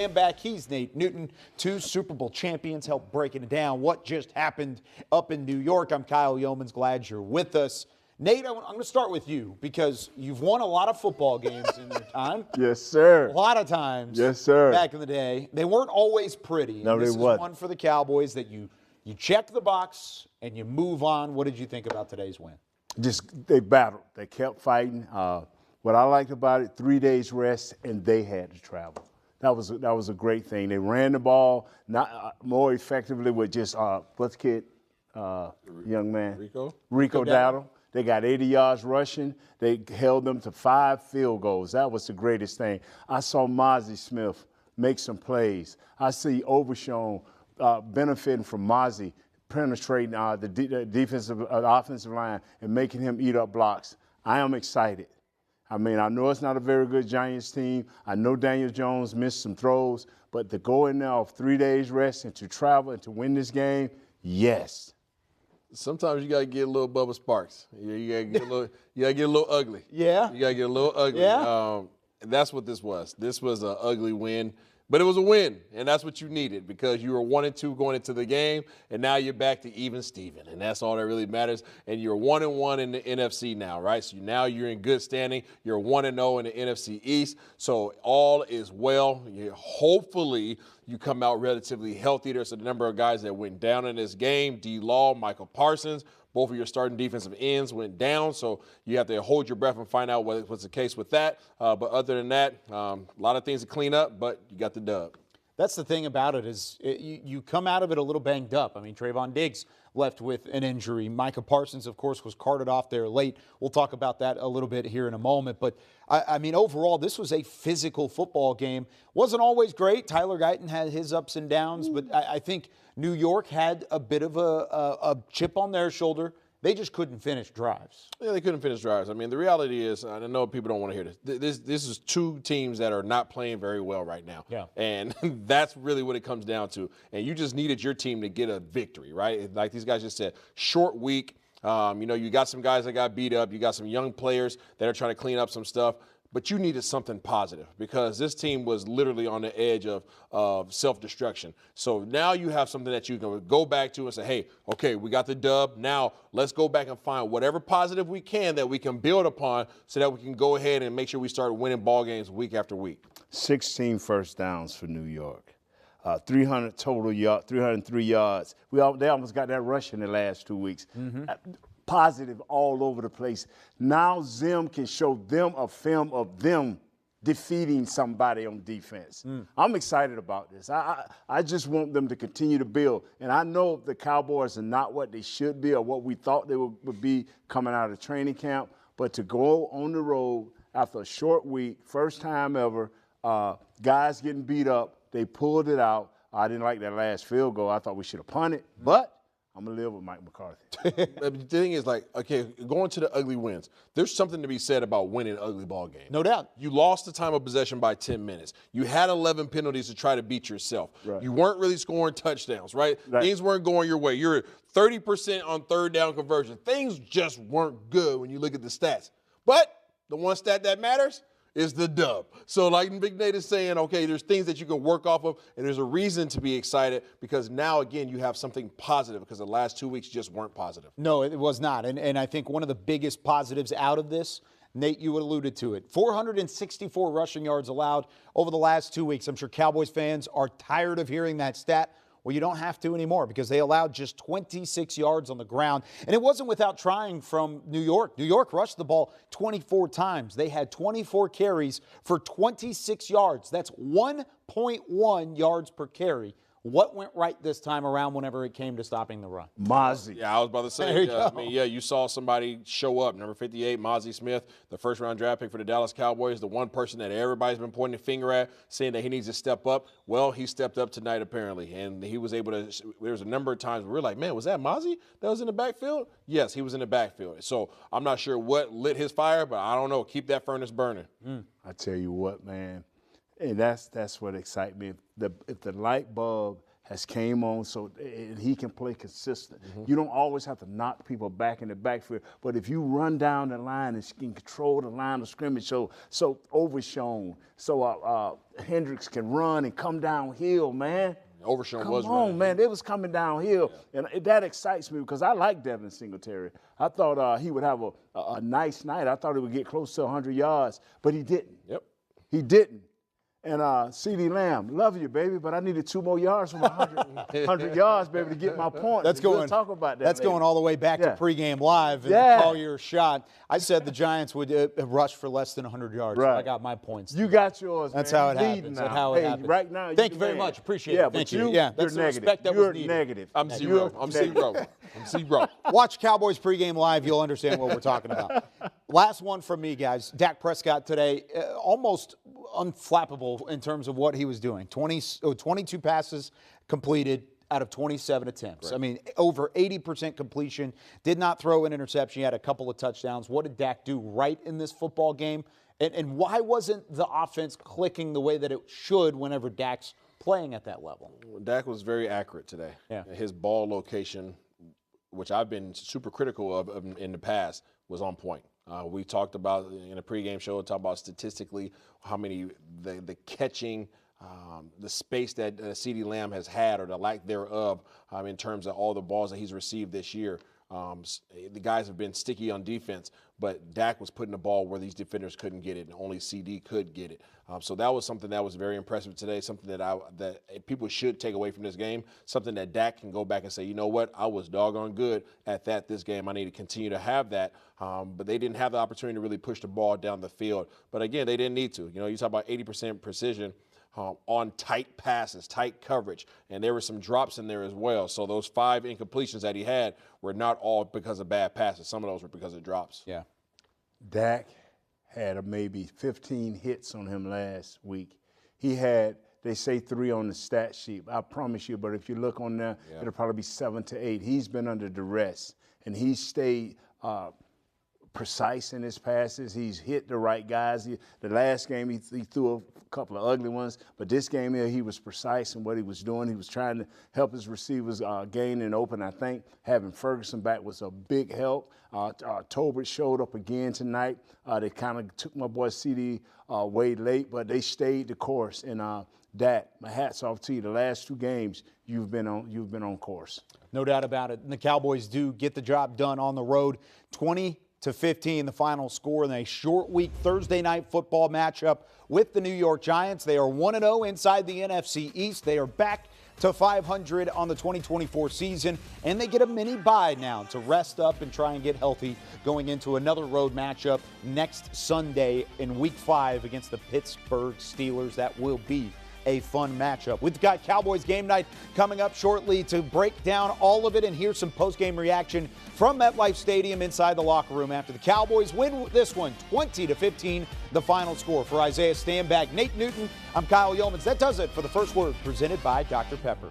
And back, he's Nate Newton, 2 Super Bowl champions, help breaking it down. What just happened up in New York? I'm Kyle Yeomans. Glad you're with us. Nate, I'm going to start with you because you've won a lot of football games in your time. Yes, sir. A lot of times. Yes, sir. Back in the day. They weren't always pretty. No, and this they is wasn't. one for the Cowboys that you check the box and you move on. What did you think about today's win? They battled. They kept fighting. What I liked about it, 3 days rest, and they had to travel. That was a great thing. They ran the ball more effectively with just what's kid, young man Rico Dowdle. They got 80 yards rushing. They held them to 5 field goals. That was the greatest thing. I saw Mozzie Smith make some plays. I see Overshown benefiting from Mozzie penetrating the offensive line and making him eat up blocks. I am excited. I mean, I know it's not a very good Giants team. I know Daniel Jones missed some throws, but to go in there off 3 days rest and to travel and to win this game, yes. Sometimes you gotta get a little Bubba Sparks. You gotta get a little ugly. Yeah. You gotta get a little ugly. Yeah. And that's what this was. This was an ugly win. But it was a win, and that's what you needed because you were 1-2 going into the game, and now you're back to even Steven, and that's all that really matters. And you're 1-1 in the NFC now, right? So now you're in good standing. You're 1-0 in the NFC East, so all is well. Hopefully you come out relatively healthy. There's a number of guys that went down in this game. D-Law, Michael Parsons. Both of your starting defensive ends went down, so you have to hold your breath and find out what's the case with that. But other than that, a lot of things to clean up, but you got the dub. That's the thing about it is you come out of it a little banged up. I mean, Trayvon Diggs left with an injury. Micah Parsons, of course, was carted off there late. We'll talk about that a little bit here in a moment. But, I mean, overall, this was a physical football game. Wasn't always great. Tyler Guyton had his ups and downs. But I think New York had a bit of a chip on their shoulder. They just couldn't finish drives. Yeah, they couldn't finish drives. I mean, the reality is, I know people don't want to hear this. This is 2 teams that are not playing very well right now. Yeah. And that's really what it comes down to. And you just needed your team to get a victory, right? Like these guys just said, short week. You got some guys that got beat up. You got some young players that are trying to clean up some stuff. But you needed something positive because this team was literally on the edge of self-destruction. So now you have something that you can go back to and say, hey, okay, we got the dub. Now let's go back and find whatever positive we can that we can build upon so that we can go ahead and make sure we start winning ball games week after week. 16 first downs for New York. 300 total yards, 303 yards. They almost got that rush in the last 2 weeks. Mm-hmm. Positive all over the place. Now Zim can show them a film of them defeating somebody on defense. I'm excited about this. I just want them to continue to build. And I know the Cowboys are not what they should be or what we thought they would be coming out of training camp, but to go on the road after a short week, first time ever, guys getting beat up, they pulled it out. I didn't like that last field goal. I thought we should have punted, but I'm going to live with Mike McCarthy. The thing is, like, okay, going to the ugly wins, there's something to be said about winning ugly ball games. No doubt. You lost the time of possession by 10 minutes. You had 11 penalties to try to beat yourself. Right. You weren't really scoring touchdowns, right? Right? Things weren't going your way. You're 30% on third down conversion. Things just weren't good when you look at the stats. But the one stat that matters is the dub. So like Big Nate is saying, okay, there's things that you can work off of, and there's a reason to be excited because now, again, you have something positive because the last 2 weeks just weren't positive. No, it was not. And I think one of the biggest positives out of this, Nate, you alluded to it, 464 rushing yards allowed over the last 2 weeks. I'm sure Cowboys fans are tired of hearing that stat. Well, you don't have to anymore because they allowed just 26 yards on the ground. And it wasn't without trying from New York. New York rushed the ball 24 times. They had 24 carries for 26 yards. That's 1.1 yards per carry. What went right this time around whenever it came to stopping the run? Mozzie. Yeah, I was about to say, you saw somebody show up, number 58, Mozzie Smith, the first-round draft pick for the Dallas Cowboys, the one person that everybody's been pointing the finger at, saying that he needs to step up. Well, he stepped up tonight, apparently, and he was able to – there was a number of times where we were like, man, was that Mozzie that was in the backfield? Yes, he was in the backfield. So I'm not sure what lit his fire, but I don't know. Keep that furnace burning. I tell you what, man. And that's what excites me. If the light bulb has came on so and he can play consistent. You don't always have to knock people back in the backfield, but if you run down the line and can control the line of scrimmage, so Overshown, so Hendricks can run and come downhill, man. Overshown was running. Come on, man. They was coming downhill. Yeah. And that excites me because I like Devin Singletary. I thought he would have a nice night. I thought he would get close to 100 yards, but he didn't. Yep. He didn't. And CeeDee Lamb, love you, baby, but I needed 2 more yards from 100 yards, baby, to get my point. We'll talk about that. That's later. Going all the way back to pregame live and call your shot. I said the Giants would rush for less than 100 yards. Right. So I got my points. You got yours, That's man. how it happens. That's how it happens. Right now, thank you very much. Appreciate it. Thank you. Yeah, that's the respect that was needed. Negative. I'm zero. I'm zero. Watch Cowboys pregame live. You'll understand what we're talking about. Last one from me, guys. Dak Prescott today, almost unflappable in terms of what he was doing. 22 passes completed out of 27 attempts. Right. I mean, over 80% completion. Did not throw an interception. He had a couple of touchdowns. What did Dak do right in this football game? And why wasn't the offense clicking the way that it should whenever Dak's playing at that level? Dak was very accurate today. Yeah. His ball location, which I've been super critical of in the past, was on point. We talked about in a pregame show, talked about statistically how many the catching, the space that CeeDee Lamb has had or the lack thereof in terms of all the balls that he's received this year. The guys have been sticky on defense, but Dak was putting the ball where these defenders couldn't get it, and only CD could get it. So that was something that was very impressive today, something that people should take away from this game, something that Dak can go back and say, you know what, I was doggone good at that this game. I need to continue to have that. But they didn't have the opportunity to really push the ball down the field. But again, they didn't need to. You know, you talk about 80% precision. On tight passes, tight coverage, and there were some drops in there as well. So those 5 incompletions that he had were not all because of bad passes. Some of those were because of drops. Yeah. Dak had maybe 15 hits on him last week. He had, they say 3 on the stat sheet. I promise you, but if you look on there, it'll probably be 7 to 8. He's been under duress, and he stayed precise in his passes. He's hit the right guys. The last game, he threw a couple of ugly ones, but this game here, he was precise in what he was doing. He was trying to help his receivers gain and open. I think having Ferguson back was a big help. Tolbert showed up again tonight. They kind of took my boy CD way late, but they stayed the course. And Dak, my hat's off to you. The last 2 games, you've been on course. No doubt about it. And the Cowboys do get the job done on the road. 20-15, the final score in a short week Thursday night football matchup with the New York Giants. They are 1-0 inside the NFC East. They are back to 500 on the 2024 season, and they get a mini bye now to rest up and try and get healthy going into another road matchup next Sunday in Week 5 against the Pittsburgh Steelers. That will be a fun matchup. We've got Cowboys game night coming up shortly to break down all of it and hear some post-game reaction from MetLife Stadium inside the locker room after the Cowboys win this one 20-15, the final score. For Isaiah Stanback, Nate Newton, I'm Kyle Yeomans. That does it for the First Word presented by Dr. Pepper.